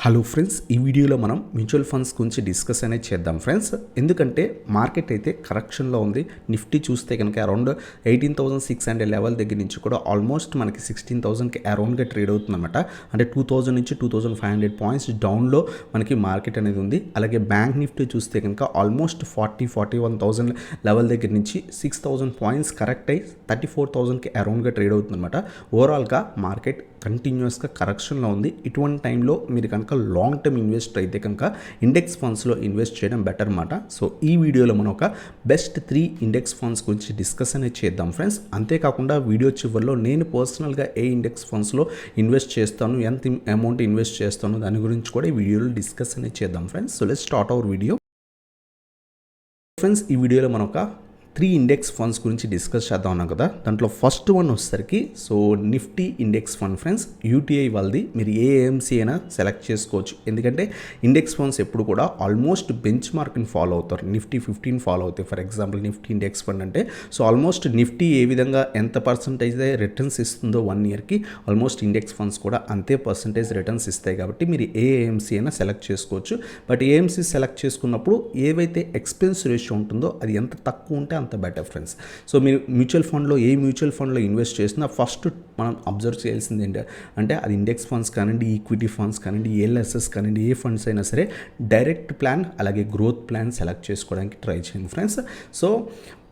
Hello friends, ఈ వీడియోలో మనం మ్యూచువల్ ఫండ్స్ గురించి డిస్కస్ అనేది చేద్దాం ఫ్రెండ్స్. ఎందుకంటే మార్కెట్ అయితే కరెక్షన్లో ఉంది. నిఫ్టీ చూస్తే కనుక అరౌండ్ 18,600 లెవెల్ దగ్గర నుంచి కూడా ఆల్మోస్ట్ మనకి 16,000కి అరౌండ్గా ట్రేడ్ అవుతుందన్నమాట. అంటే 2,000 నుంచి 2,500 పాయింట్స్ డౌన్లో మనకి మార్కెట్ అనేది ఉంది. అలాగే బ్యాంక్ నిఫ్టీ చూస్తే కనుక ఆల్మోస్ట్ 41,000 లెవెల్ దగ్గర నుంచి 6,000 పాయింట్స్ కరెక్ట్ అయ్యి 34,000కి అరౌండ్గా ట్రేడ్ అవుతుందన్నమాట. ఓవరాల్గా మార్కెట్ కంటిన్యూస్గా కరెక్షన్లో ఉంది. ఇటువంటి టైంలో మీరు కనుక లాంగ్ టర్మ్ ఇన్వెస్ట్ అయితే కనుక ఇండెక్స్ ఫండ్స్లో ఇన్వెస్ట్ చేయడం బెటర్ అన్నమాట. సో ఈ వీడియోలో మనం ఒక బెస్ట్ 3 ఇండెక్స్ ఫండ్స్ గురించి డిస్కస్ అనేది చేద్దాం ఫ్రెండ్స్. అంతేకాకుండా వీడియో చివరిలో నేను పర్సనల్గా ఏ ఇండెక్స్ ఫండ్స్లో ఇన్వెస్ట్ చేస్తాను, ఎంత అమౌంట్ ఇన్వెస్ట్ చేస్తాను దాని గురించి కూడా ఈ వీడియోలో డిస్కస్ అనేది చేద్దాం friends. So let's start our video friends. ఈ వీడియోలో మనం ఒక 3 ఇండెక్స్ ఫండ్స్ గురించి డిస్కస్ చేద్దాం అన్నాం కదా. దాంట్లో ఫస్ట్ వన్ వచ్చేసరికి so Nifty index fund friends. UTI వాళ్ళది. మీరు ఏ ఏఎంసీ అయినా సెలెక్ట్ చేసుకోవచ్చు. ఎందుకంటే ఇండెక్స్ ఫండ్స్ ఎప్పుడు కూడా ఆల్మోస్ట్ బెంచ్ మార్క్ని ఫాలో అవుతారు. నిఫ్టీ 15 ఫాలో అవుతాయి. For example Nifty index fund అంటే సో ఆల్మోస్ట్ నిఫ్టీ ఏ విధంగా ఎంత పర్సంటేజ్ రిటర్న్స్ ఇస్తుందో 1 ఇయర్కి ఆల్మోస్ట్ ఇండెక్స్ ఫండ్స్ కూడా అంతే పర్సంటేజ్ రిటర్న్స్ ఇస్తాయి. కాబట్టి మీరు ఏ ఏఎంసీ అయినా సెలెక్ట్ చేసుకోవచ్చు. బట్ ఏఎంసీ సెలెక్ట్ చేసుకున్నప్పుడు ఏవైతే ఎక్స్పెన్స్ రేషియో ఉంటుందో అది ఎంత తక్కువ ఉంటే అంత బెటర్ ఫ్రెండ్స్. సో మీరు మ్యూచువల్ ఫండ్లో ఇన్వెస్ట్ చేసినా ఫస్ట్ మనం అబ్జర్వ్ చేయాల్సింది ఏంటంటే అది ఇండెక్స్ ఫండ్స్ కానివ్వండి, ఈక్విటీ ఫండ్స్ కానివ్వండి, ఎల్ఎస్ఎస్ కానివ్వండి, ఏ ఫండ్స్ అయినా సరే డైరెక్ట్ ప్లాన్ అలాగే గ్రోత్ ప్లాన్ సెలెక్ట్ చేసుకోవడానికి ట్రై చేయండి friends. So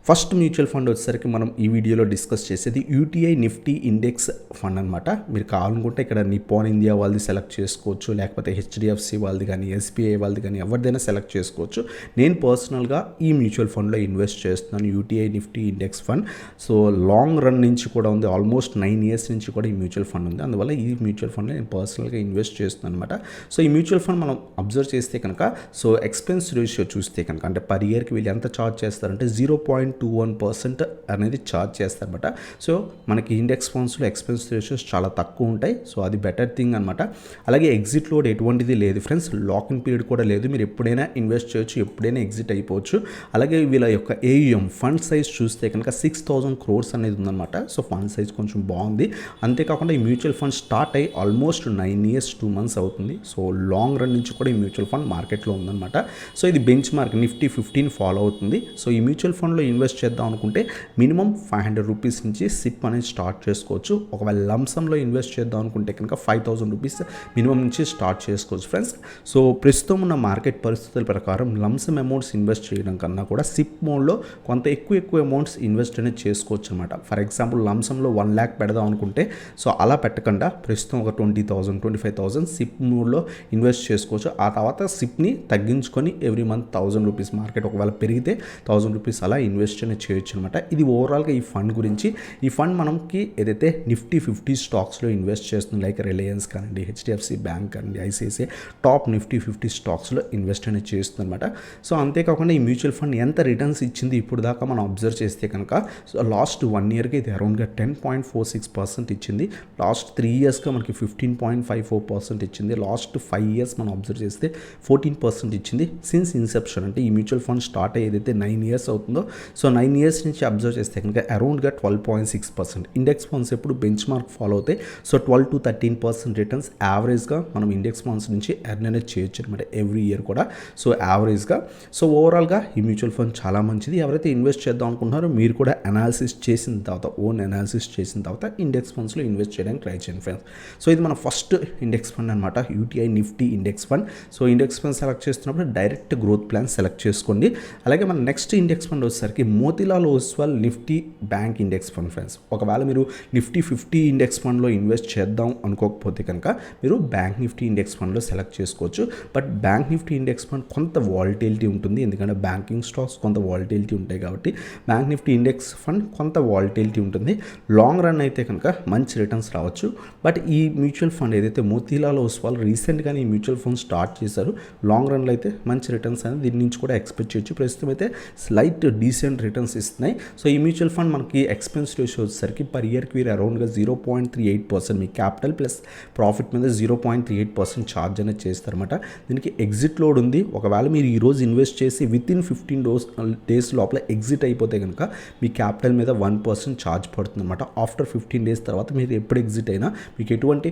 first mutual fund వచ్చేసరికి మనం ఈ వీడియోలో డిస్కస్ చేసేది యూటీఐ నిఫ్టీ ఇండెక్స్ ఫండ్ అనమాట. మీరు కావాలనుకుంటే ఇక్కడ నిప్పాన్ ఇండియా వాళ్ళది సెలెక్ట్ చేసుకోవచ్చు, లేకపోతే హెచ్డిఎఫ్సి వాళ్ళది కానీ, ఎస్బీఐ వాళ్ళది కానీ ఎవరిదైనా సెలెక్ట్ చేసుకోవచ్చు. నేను పర్సనల్గా ఈ మ్యూచువల్ ఫండ్లో ఇన్వెస్ట్ చేస్తున్నాను, UTI Nifty index fund. So long run నుంచి కూడా ఉంది, ఆల్మోస్ట్ 9 ఇయర్స్ నుంచి కూడా ఈ మ్యూచువల్ ఫండ్ ఉంది. అందువల్ల ఈ మ్యూచువల్ ఫండ్లో నేను పర్సనల్గా ఇన్వెస్ట్ చేస్తున్నాను అనమాట. సో ఈ మ్యూచువల్ ఫండ్ మనం అబ్జర్వ్ చేస్తే కనుక సో ఎక్స్పెన్స్ రేషియో చూస్తే కనుక అంటే పర్ ఇయర్కి వీళ్ళు ఎంత ఛార్జ్ చేస్తారంటే 0.21% అనేది ఛార్జ్ చేస్తారన్నమాట. సో మనకి ఇండెక్స్ ఫండ్స్లో ఎక్స్పెన్స్ రేషియోస్ చాలా తక్కువ ఉంటాయి. సో అది బెటర్ థింగ్ అనమాట. అలాగే ఎగ్జిట్ లోడ్ ఎటువంటిది లేదు ఫ్రెండ్స్. లాక్ ఇన్ పీరియడ్ కూడా లేదు. మీరు ఎప్పుడైనా ఇన్వెస్ట్ చేయొచ్చు, ఎప్పుడైనా ఎగ్జిట్ అయిపోవచ్చు. అలాగే వీళ్ళ యొక్క ఏయుఎం ఫండ్ సైజ్ చూస్తే కనుక 6,000 crores అనేది ఉందన్నమాట. సో ఫండ్ సైజ్ కొంచెం బాగుంది. అంతేకాకుండా ఈ మ్యూచువల్ ఫండ్ స్టార్ట్ అయ్యి ఆల్మోస్ట్ 9 years 2 months అవుతుంది. సో లాంగ్ రన్ నుంచి కూడా ఈ మ్యూచువల్ ఫండ్ మార్కెట్లో ఉందన్నమాట. సో ఇది బెంచ్ మార్క్ నిఫ్టీ 15 ఫాలో అవుతుంది. సో ఈ మ్యూచువల్ ఫండ్లో ఇన్వెస్ట్ చేద్దాం అనుకుంటే మినిమం 500 రూపీస్ నుంచి సిప్ అనేది స్టార్ట్ చేసుకోవచ్చు. ఒకవేళ లంసంలో ఇన్వెస్ట్ చేద్దాం అనుకుంటే కనుక 5,000 రూపీస్ మినిమం నుంచి స్టార్ట్ చేసుకోవచ్చు ఫ్రెండ్స్. సో ప్రస్తుతం ఉన్న మార్కెట్ పరిస్థితుల ప్రకారం లంసమ్ అమౌంట్స్ ఇన్వెస్ట్ చేయడం కన్నా కూడా సిప్ మోడ్లో కొంత ఎక్కువ అమౌంట్స్ ఇన్వెస్ట్ అనేది చేసుకోవచ్చు అనమాట. ఫర్ ఎగ్జాంపుల్ లంసంలో 1 lakh పెడదాం అనుకుంటే సో అలా పెట్టకుండా ప్రస్తుతం ఒక 20,000 25,000 సిప్ మోడ్లో ఇన్వెస్ట్ చేసుకోవచ్చు. ఆ తర్వాత సిప్ని తగ్గించుకొని ఎవ్రీ మంత్ 1,000 రూపీస్ మార్కెట్ ఒకవేళ పెరిగితే 1,000 రూపీస్ అలా ఇన్వెస్ట్ అనేది చేయొచ్చు అనమాట. ఇది ఓవరాల్గా ఈ ఫండ్ గురించి. ఈ ఫండ్ మనకి ఏదైతే నిఫ్టీ 50 స్టాక్స్లో ఇన్వెస్ట్ చేస్తుంది, లైక్ రిలయన్స్ కానివ్వండి, హెచ్డిఎఫ్సి బ్యాంక్ కానివ్వండి, ఐసిఐసిఐ టాప్ నిఫ్టీ 50 స్టాక్స్లో ఇన్వెస్ట్ అనేది చేస్తుంది అనమాట. సో అంతేకాకుండా ఈ మ్యూచువల్ ఫండ్ ఎంత రిటర్న్స్ ఇచ్చింది ఇప్పుడు దాకా మనం అబ్జర్వ్ చేస్తే కనుక సో లాస్ట్ 1 yearకి ఇది అరౌండ్గా 10.46% ఇచ్చింది. లాస్ట్ 3 yearsగా మనకి 15.54% ఇచ్చింది. లాస్ట్ 5 years మనం అబ్జర్వ్ చేస్తే 14% ఇచ్చింది. సిన్స్ ఇన్సెప్షన్ అంటే ఈ మ్యూచువల్ ఫండ్ స్టార్ట్ అయ్యి ఏదైతే 9 years అవుతుందో సో 9 years నుంచి అబ్జర్వ్ చేస్తే కనుక అరౌండ్గా 12.6%. ఇండెక్స్ ఫండ్స్ ఎప్పుడు బెంచ్ మార్క్ ఫాలో అవుతాయి. సో 12 to 13% రిటర్న్స్ యావరేజ్గా మనం ఇండెక్స్ ఫండ్స్ నుంచి ఎర్న్ అనేది చేయొచ్చు అనమాట ఎవ్రీ ఇయర్ కూడా. సో యావరేజ్గా సో ఓవరాల్గా ఈ మ్యూచువల్ ఫండ్ చాలా మంచిది. ఎవరైతే ఇన్వెస్ట్ చేద్దాం అనుకుంటున్నారో మీరు కూడా అనాలిసిస్ చేసిన తర్వాత ఇండెక్స్ ఫండ్స్లో ఇన్వెస్ట్ చేయడానికి ట్రై చేయండి ఫ్రెండ్స్. సో ఇది మన ఫస్ట్ ఇండెక్స్ ఫండ్ అనమాట, UTI Nifty index fund. So index fund select చేస్తున్నప్పుడు డైరెక్ట్ గ్రోత్ ప్లాన్ సెలెక్ట్ చేసుకోండి. అలాగే మన నెక్స్ట్ ఇండెక్స్ ఫండ్ వచ్చేసరికి Motilal Oswal Nifty bank index fund friends. ఒకవేళ మీరు నిఫ్టీ 50 ఇండెక్స్ ఫండ్లో ఇన్వెస్ట్ చేద్దాం అనుకోకపోతే కనుక మీరు బ్యాంక్ నిఫ్టీ ఇండెక్స్ ఫండ్లో సెలెక్ట్ చేసుకోవచ్చు. But bank Nifty index fund కొంత వాలటిలిటీ ఉంటుంది, ఎందుకంటే బ్యాంకింగ్ స్టాక్స్ కొంత వాలటిలిటీ ఉంటాయి కాబట్టి బ్యాంక్ నిఫ్టీ ఇండెక్స్ ఫండ్ కొంత వాలటిలిటీ ఉంటుంది. లాంగ్ రన్ అయితే కనుక మంచి రిటర్న్స్ రావచ్చు. బట్ ఈ మ్యూచువల్ ఫండ్ ఏదైతే మోతీలాల్ ఓస్వాల్ రీసెంట్గానే ఈ మ్యూచువల్ ఫండ్ స్టార్ట్ చేశారు, లాంగ్ రన్లో అయితే మంచి రిటర్న్స్ అనేది దీని నుంచి కూడా ఎక్స్పెక్ట్ చేయొచ్చు. ప్రస్తుతం అయితే స్లైట్ డీసెంట్ రిటర్న్స్ ఇస్తున్నాయి. సో ఈ మ్యూచువల్ ఫండ్ మనకి ఎక్స్పెన్స్ రేషియో వచ్చేసరికి పర్ ఇయర్కి వీరు అరౌండ్గా 0.38% మీ క్యాపిటల్ ప్లస్ ప్రాఫిట్ మీద 0.38% ఛార్జ్ అనేది చేస్తారన్నమాట. దీనికి ఎగ్జిట్ లోడ్ ఉంది. ఒకవేళ మీరు ఈరోజు ఇన్వెస్ట్ చేసి వితిన్ 15 డేస్ లోపల ఎగ్జిట్ అయిపోతే కనుక మీ క్యాపిటల్ మీద 1% ఛార్జ్ పడుతుంది అనమాట. ఆఫ్టర్ 15 డేస్ తర్వాత మీరు ఎప్పుడు ఎగ్జిట్ అయినా మీకు ఎటువంటి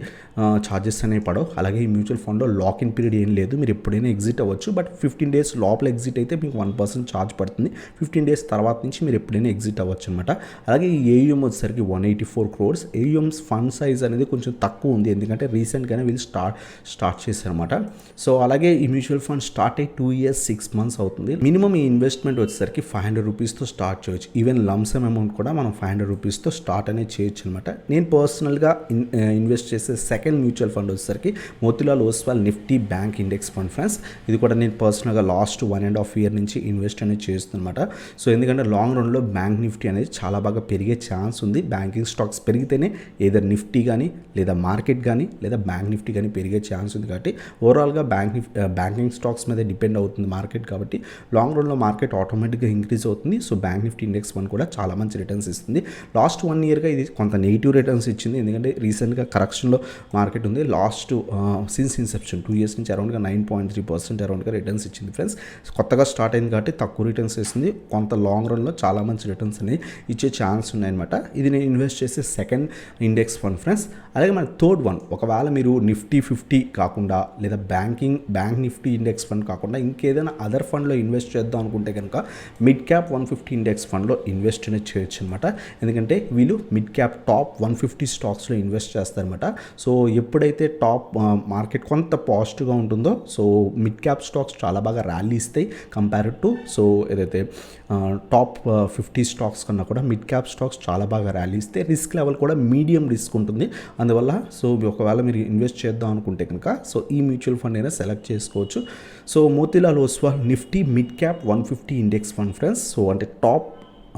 ఛార్జెస్ అనేవి పడవు. అలాగే ఈ మ్యూచువల్ ఫండ్లో లాక్ ఇన్ పీరియడ్ ఏం లేదు, మీరు ఎప్పుడైనా ఎగ్జిట్ అవ్వచ్చు. బట్ 15 డేస్ లోపల ఎగ్జిట్ అయితే మీకు 1% ఛార్జ్ పడుతుంది. 15 డేస్ తర్వాత నుంచి మీరు ఎప్పుడైనా ఎగ్జిట్ అవ్వచ్చు అనమాట. అలాగే ఈ ఏయుఎం వచ్చేసరికి 184 crores. ఏయుఎం ఫండ్ సైజ్ అనేది కొంచెం తక్కువ ఉంది, ఎందుకంటే రీసెంట్గానే వీళ్ళు స్టార్ట్ చేశారనమాట. సో అలాగే ఈ మ్యూచువల్ ఫండ్ స్టార్ట్ అయ్యి 2 years 6 months అవుతుంది. మినిమం ఈ ఇన్వెస్ట్మెంట్ వచ్చేసరికి 500 రూపీస్తో స్టార్ట్ చేయొచ్చు. ఈవెన్ లంసమ్ అమౌంట్ కూడా మనం 500 రూపీస్తో స్టార్ట్ అనేది చేయొచ్చు అనమాట. నేను పర్సనల్గా ఇన్వెస్ట్ చేసే సెకండ్ మ్యూచువల్ ఫండ్ వచ్చేసరికి Motilal Oswal Nifty bank index fund friends. ఇది కూడా నేను పర్సనల్గా లాస్ట్ 1.5 year నుంచి ఇన్వెస్ట్ అనేది చేస్తుందన్నమాట. సో ఎందుకంటే లాంగ్ రన్లో బ్యాంక్ నిఫ్టీ అనేది చాలా బాగా పెరిగే ఛాన్స్ ఉంది. బ్యాంకింగ్ స్టాక్స్ పెరిగితేనే ఏదో నిఫ్టీ కానీ లేదా మార్కెట్ కానీ లేదా బ్యాంక్ నిఫ్టీ కానీ పెరిగే ఛాన్స్ ఉంది. కాబట్టి ఓవరాల్గా బ్యాంకింగ్ స్టాక్స్ మీద డిపెండ్ అవుతుంది మార్కెట్. కాబట్టి లాంగ్ రన్లో మార్కెట్ ఆటోమేటిక్గా ఇంక్రీజ్ అవుతుంది. So bank Nifty index one కూడా చాలా మంచి రిటర్న్స్ ఇస్తుంది. లాస్ట్ 1 yearగా ఇది కొంత నెగిటివ్ రిటర్న్స్ ఇచ్చింది, ఎందుకంటే రీసెంట్గా కరెక్షన్లో మార్కెట్ ఉంది. లాస్ట్ సిన్స్ ఇన్సెప్షన్ 2 years నుంచి అరౌండ్గా 9.3% అరౌండ్గా రిటర్న్స్ ఇచ్చింది ఫ్రెండ్స్. కొత్తగా స్టార్ట్ అయింది కాబట్టి తక్కువ రిటర్న్స్ ఇస్తుంది. కొంత లాంగ్ రన్లో చాలా మంచి రిటర్న్స్ అనేవి ఇచ్చే ఛాన్స్ ఉన్నాయన్నమాట. ఇది నేను ఇన్వెస్ట్ చేసే సెకండ్ ఇండెక్స్ ఫండ్ ఫ్రెండ్స్. అలాగే మన థర్డ్ వన్, ఒకవేళ మీరు నిఫ్టీ 50 కాకుండా లేదా బ్యాంక్ నిఫ్టీ ఇండెక్స్ ఫండ్ కాకుండా ఇంకేదైనా అదర్ ఫండ్లో ఇన్వెస్ట్ చేద్దాం అనుకుంటే కనుక మిడ్ క్యాప్ 150 ఇండెక్స్ ఫండ్లో ఇన్వెస్ట్ అనేది చేయొచ్చు అనమాట. ఎందుకంటే వీళ్ళు మిడ్ క్యాప్ టాప్ 150 స్టాక్స్లో ఇన్వెస్ట్ చేస్తారనమాట. సో ఎప్పుడైతే టాప్ మార్కెట్ కొంత పాజిటివ్గా ఉంటుందో సో మిడ్ క్యాప్ స్టాక్స్ చాలా బాగా ర్యాలీ ఇస్తాయి కంపేర్డ్ టు సో ఏదైతే టాప్ 50 స్టాక్స్ కన్నా కూడా మిడ్ క్యాప్ స్టాక్స్ చాలా బాగా ర్యాలీ ఇస్తే రిస్క్ లెవెల్ కూడా మీడియం రిస్క్ ఉంటుంది. అందువల్ల సో ఒకవేళ మీరు ఇన్వెస్ట్ చేద్దాం అనుకుంటే కనుక సో ఈ మ్యూచువల్ ఫండ్ అయినా సెలెక్ట్ చేసుకోవచ్చు. So Motilal Oswal Nifty mid cap 150 index fund friends. So అంటే టాప్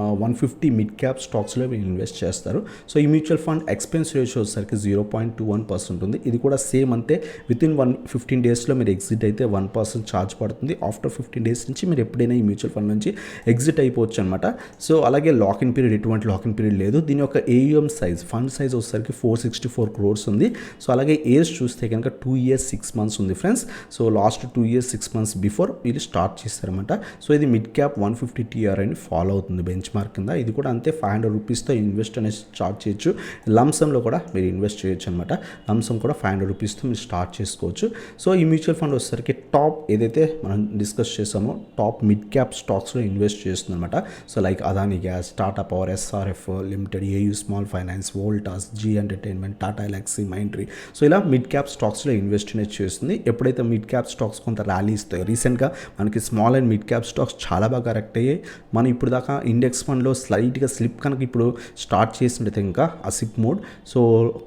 150 మిడ్ క్యాప్ స్టాక్స్లో వీళ్ళు ఇన్వెస్ట్ చేస్తారు. సో ఈ మ్యూచువల్ ఫండ్ ఎక్స్పెన్స్ రేషియో వచ్చేసరికి 0.21% ఉంది. ఇది కూడా సేమ్ అంతే. వితిన్ 15 డేస్లో మీరు ఎగ్జిట్ అయితే 1% ఛార్జ్ పడుతుంది. ఆఫ్టర్ 15 డేస్ నుంచి మీరు ఎప్పుడైనా ఈ మ్యూచువల్ ఫండ్ నుంచి ఎగ్జిట్ అయిపోవచ్చు అనమాట. సో అలాగే లాక్ ఇన్ పీరియడ్, ఎటువంటి లాక్ ఇన్ పీరియడ్ లేదు. దీని యొక్క ఏయుఎం సైజ్ ఫండ్ సైజ్ వచ్చేసరికి 464 crores ఉంది. సో అలాగే ఏజ్ చూస్తే కనుక 2 years 6 months ఉంది friends. So last 2 years 6 months before వీళ్ళు స్టార్ట్ చేస్తారనమాట. సో ఇది మిడ్ క్యాప్ 150 TR అని ఫాలో అవుతుంది బెంచ్ మార్క్ కింద. ఇది కూడా అంతే 500 రూపీస్తో ఇన్వెస్ట్ అనేది స్టార్ట్ చేయొచ్చు. లంసంలో కూడా మీరు ఇన్వెస్ట్ చేయొచ్చు అనమాట. లంసం కూడా 500 రూపీస్తో మీరు స్టార్ట్ చేసుకోవచ్చు. సో ఈ మ్యూచువల్ ఫండ్ వచ్చేసరికి టాప్ ఏదైతే మనం డిస్కస్ చేసామో టాప్ మిడ్ క్యాప్ స్టాక్స్లో ఇన్వెస్ట్ చేస్తుంది అనమాట. So like Adani gas, Tata power, SRF limited, AU small finance, Voltas, Zee entertainment, Tata Elxsi, Mindtree. So ఇలా మిడ్ క్యాప్ స్టాక్స్లో ఇన్వెస్ట్ అనేది చేస్తుంది. ఎప్పుడైతే మిడ్ క్యాప్ స్టాక్స్ కొంత ర్యాలీ ఇస్తాయో, రీసెంట్గా మనకి small and mid cap stocks చాలా బాగా కరెక్ట్ అయ్యాయి. మనం ఇప్పుడు దాకా ఇండెక్స్ ఫండ్లో స్లైట్గా స్లిప్ కనుక ఇప్పుడు స్టార్ట్ చేసినట్టు ఇంకా ఆ సిప్ మోడ్ సో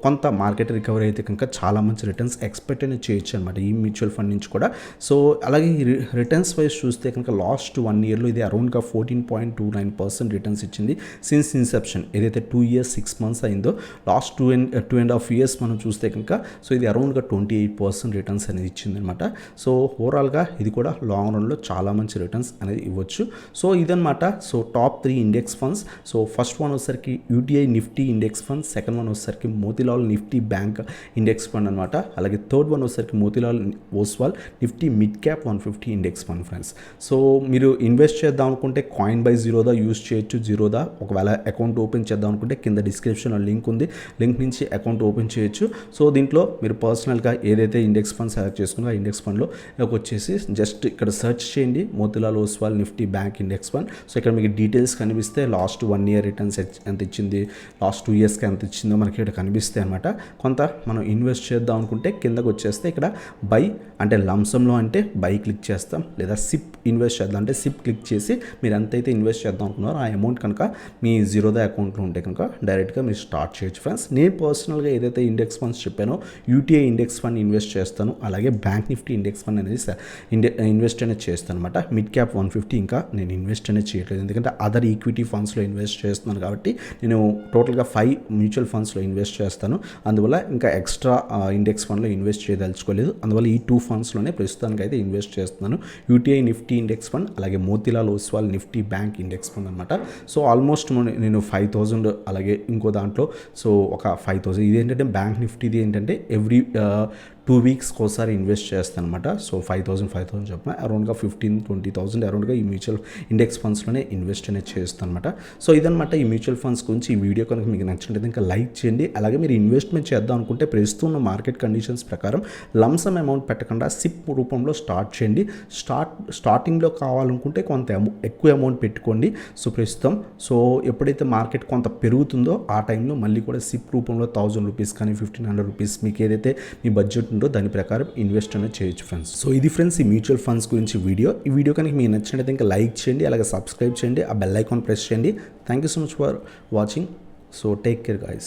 కొంత మార్కెట్ రికవరీ అయితే కనుక చాలా మంచి రిటర్న్స్ ఎక్స్పెక్ట్ అనేది చేయొచ్చు అనమాట ఈ మ్యూచువల్ ఫండ్ నుంచి కూడా. సో అలాగే రిటర్న్స్ వైజ్ చూస్తే కనుక లాస్ట్ 1 yearలో ఇది అరౌండ్గా 14.29% రిటర్న్స్ ఇచ్చింది సిన్స్ ఇన్సెప్షన్. ఏదైతే 2 years 6 months అయిందో లాస్ట్ 2.5 years మనం చూస్తే కనుక సో ఇది అరౌండ్గా 28% రిటర్న్స్ అనేది ఇచ్చింది అనమాట. సో ఓవరాల్గా ఇది కూడా లాంగ్ రన్లో చాలా మంచి రిటర్న్స్ అనేది ఇవ్వచ్చు. సో ఇదనమాట. So top 3 index funds. So first one వచ్చేసరికి UTI Nifty index fund, second one వచ్చేసరికి Motilal Nifty bank index fund అనమాట. అలాగే థర్డ్ వన్ వచ్చేసరికి Motilal Oswal Nifty mid cap 150 index fund friends. So మీరు ఇన్వెస్ట్ చేద్దాం అనుకుంటే కాయిన్ బై జీరోదా యూస్ చేయొచ్చు. జీరోదా ఒకవేళ అకౌంట్ ఓపెన్ చేద్దాం అనుకుంటే కింద డిస్క్రిప్షన్లో లింక్ ఉంది, లింక్ నుంచి అకౌంట్ ఓపెన్ చేయొచ్చు. సో దీంట్లో మీరు పర్సనల్గా ఏదైతే ఇండెక్స్ ఫండ్ సెలెక్ట్ చేసుకున్నా ఆ ఇండెక్స్ ఫండ్లో వచ్చేసి జస్ట్ ఇక్కడ సెర్చ్ చేయండి Motilal Oswal Nifty bank index fund. So ఇక్కడ మీకు డీటెయిల్స్ కనిపిస్తే లాస్ట్ 1 year రిటర్న్స్ ఎంత ఇచ్చింది, లాస్ట్ 2 yearsకి ఎంత ఇచ్చిందో మనకి ఇక్కడ కనిపిస్తాయి అనమాట. కొంత మనం ఇన్వెస్ట్ చేద్దాం అనుకుంటే కిందకు వచ్చేస్తే ఇక్కడ బై అంటే లంసంలో అంటే బై క్లిక్ చేస్తాం, లేదా సిప్ ఇన్వెస్ట్ చేద్దాం అంటే సిప్ క్లిక్ చేసి మీరు ఎంతైతే ఇన్వెస్ట్ చేద్దాం అనుకున్నారో ఆ అమౌంట్ కనుక మీ జీరోదా అకౌంట్లో ఉంటే కనుక డైరెక్ట్గా మీరు స్టార్ట్ చేయొచ్చు ఫ్రెండ్స్. నేను పర్సనల్గా ఏదైతే ఇండెక్స్ ఫండ్స్ చెప్పానో యూటీఐ ఇండెక్స్ ఫండ్ ఇన్వెస్ట్ చేస్తాను, అలాగే బ్యాంక్ నిఫ్టీ ఇండెక్స్ ఫండ్ అనేది ఇన్వెస్ట్ అనేది చేస్తాను అనమాట. మిడ్ క్యాప్ 150 ఇంకా నేను ఇన్వెస్ట్ అనేది చేయట్లేదు, ఎందుకంటే అదర్ ఈక్విటీ ఫండ్స్లో ఇన్వెస్ట్ చేస్తున్నాను కాబట్టి నేను టోటల్గా 5 మ్యూచువల్ ఫండ్స్లో ఇన్వెస్ట్ చేస్తాను. అందువల్ల ఇంకా ఎక్స్ట్రా ఇండెక్స్ ఫండ్లో ఇన్వెస్ట్ చేయదలుచుకోలేదు. అందువల్ల ఈ 2 ఫండ్స్లోనే ప్రస్తుతానికి అయితే ఇన్వెస్ట్ చేస్తున్నాను. యూటీఐ నిఫ్టీ ఇండెక్స్ ఫండ్, అలాగే Motilal Oswal Nifty bank index fund అనమాట. సో ఆల్మోస్ట్ నేను 5,000, అలాగే ఇంకో దాంట్లో సో ఒక 5,000. ఇదేంటంటే బ్యాంక్ నిఫ్టీది ఏంటంటే ఎవ్రీ 2 వీక్స్కి ఒకసారి ఇన్వెస్ట్ చేస్తాను అనమాట. సో 5,000 చొప్పున అరౌండ్గా 15,000-20,000 అరౌండ్గా ఈ మ్యూచువల్ ఇండెక్స్ ఫండ్స్లోనే ఇన్వెస్ట్ అనేది చేస్తాను అనమాట. సో ఇదనమాట ఈ మ్యూచువల్ ఫండ్స్ గురించి. ఈ వీడియో కనుక మీకు నచ్చినట్లయితే ఇంకా లైక్ చేయండి. అలాగే మీరు ఇన్వెస్ట్మెంట్ చేద్దాం అనుకుంటే ప్రస్తుతం ఉన్న మార్కెట్ కండిషన్స్ ప్రకారం లంసమ్ అమౌంట్ పెట్టకుండా సిప్ రూపంలో స్టార్ట్ చేయండి. స్టార్టింగ్లో కావాలనుకుంటే కొంత ఎక్కువ అమౌంట్ పెట్టుకోండి. సో ప్రస్తుతం సో ఎప్పుడైతే మార్కెట్ కొంత పెరుగుతుందో ఆ టైంలో మళ్ళీ కూడా సిప్ రూపంలో 1,000 రూపీస్ కానీ 1,500 రూపీస్ మీకు ఏదైతే మీ బడ్జెట్ ఉందో దాని ప్రకారం ఇన్వెస్ట్ అనేది చేయొచ్చు ఫ్రెండ్స్. సో ఇది ఫ్రెండ్స్ ఈ మ్యూచువల్ ఫండ్స్ గురించి వీడియో. ఈ వీడియో కనుక మీకు నచ్చినట్లయితే ఇంకా లైక్ చేయండి, అలాగే సబ్స్క్రైబ్ చేయండి, ఆ బెల్ ఐకాన్ ప్రెస్ చేయండి. Thank you so much for watching. So take care guys.